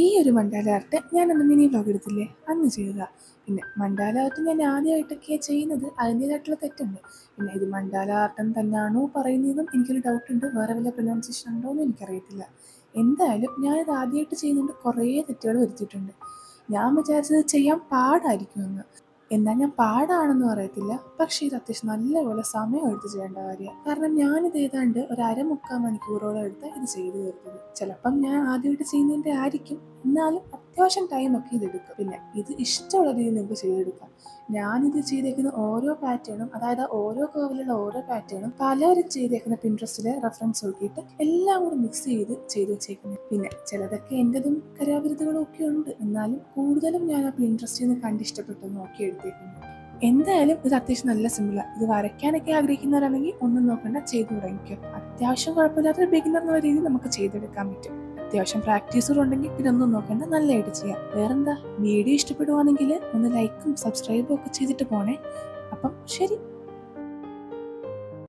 ഈ ഒരു മണ്ഡാല ആർട്ട് ഞാനന്ന് മിനി വ്ലോഗ് എടുത്തില്ലേ, അന്ന് ചെയ്തതാ. പിന്നെ മണ്ഡാല ആർട്ട് ഞാൻ ആദ്യമായിട്ടൊക്കെയാണ് ചെയ്യുന്നത്, അതിൻ്റേതായിട്ടുള്ള തെറ്റുണ്ട്. പിന്നെ ഇത് മണ്ഡാല ആർട്ടെന്ന് തന്നെയാണോ പറയുന്നതും എനിക്കൊരു ഡൗട്ടുണ്ട്. വേറെ വല്ല പ്രൊനൗൺസിയേഷൻ ഉണ്ടോ എന്ന് എനിക്കറിയത്തില്ല. എന്തായാലും ഞാനിത് ആദ്യമായിട്ട് ചെയ്യുന്നതുകൊണ്ട് കുറേ തെറ്റുകൾ വരുത്തിയിട്ടുണ്ട്. ഞാൻ വിചാരിച്ചത് ചെയ്യാൻ പാടായിരിക്കുമെന്ന്. എന്നാൽ ഞാൻ പാടാണെന്ന് പറയത്തില്ല, പക്ഷേ ഇത് അത്യാവശ്യം നല്ലപോലെ സമയം എടുത്ത് ചെയ്യേണ്ട കാര്യമാണ്. കാരണം ഞാനിത് ഏതാണ്ട് ഒരു അരമുക്കാൽ മണിക്കൂറോളം എടുത്ത് ഇത് ചെയ്തു തീർത്തത്. ചിലപ്പം ഞാൻ ആദ്യമായിട്ട് ചെയ്യുന്നതിൻ്റെ ആയിരിക്കും, എന്നാലും അത്യാവശ്യം ടൈമൊക്കെ ഇതെടുക്കും. പിന്നെ ഇത് ഇഷ്ടമുള്ള രീതിയിൽ നിങ്ങൾക്ക് ചെയ്തെടുക്കാം. ഞാനിത് ചെയ്തേക്കുന്ന ഓരോ പാറ്റേണും, അതായത് ഓരോ കേവിലുള്ള ഓരോ പാറ്റേണും പലരും ചെയ്തേക്കുന്ന പിൻട്രസ്റ്റിലെ റെഫറൻസ് നോക്കിയിട്ട് എല്ലാം കൂടി മിക്സ് ചെയ്ത് വെച്ചേക്കുന്നത്. പിന്നെ ചിലതൊക്കെ എൻ്റെതും കലാവിരുദ്ധകളും ഒക്കെ ഉണ്ട്, എന്നാലും കൂടുതലും ഞാൻ ആ പിൻട്രസ്റ്റിൽ നിന്ന് കണ്ടിഷ്ടപ്പെട്ട് നോക്കി എടുത്തേക്കുന്നു. എന്തായാലും ഇത് അത്യാവശ്യം നല്ല സിമ്പിളാണ്. ഇത് വരയ്ക്കാനൊക്കെ ആഗ്രഹിക്കുന്നവരാണെങ്കിൽ ഒന്നും നോക്കണ്ട, ചെയ്തു തുടങ്ങിക്കോ. അത്യാവശ്യം കുഴപ്പമില്ലാത്തൊരു ബിഗിനർ എന്നുള്ള രീതിയിൽ നമുക്ക് ചെയ്തെടുക്കാൻ പറ്റും. അത്യാവശ്യം പ്രാക്ടീസും ഉണ്ടെങ്കിൽ ഇതൊന്നും നോക്കണ്ട, നല്ലതായിട്ട് ചെയ്യാം. വേറെന്താ, വീഡിയോ ഇഷ്ടപ്പെടുവാണെങ്കിൽ ഒന്ന് ലൈക്കും സബ്സ്ക്രൈബും ഒക്കെ ചെയ്തിട്ട് പോണേ. അപ്പം ശരി.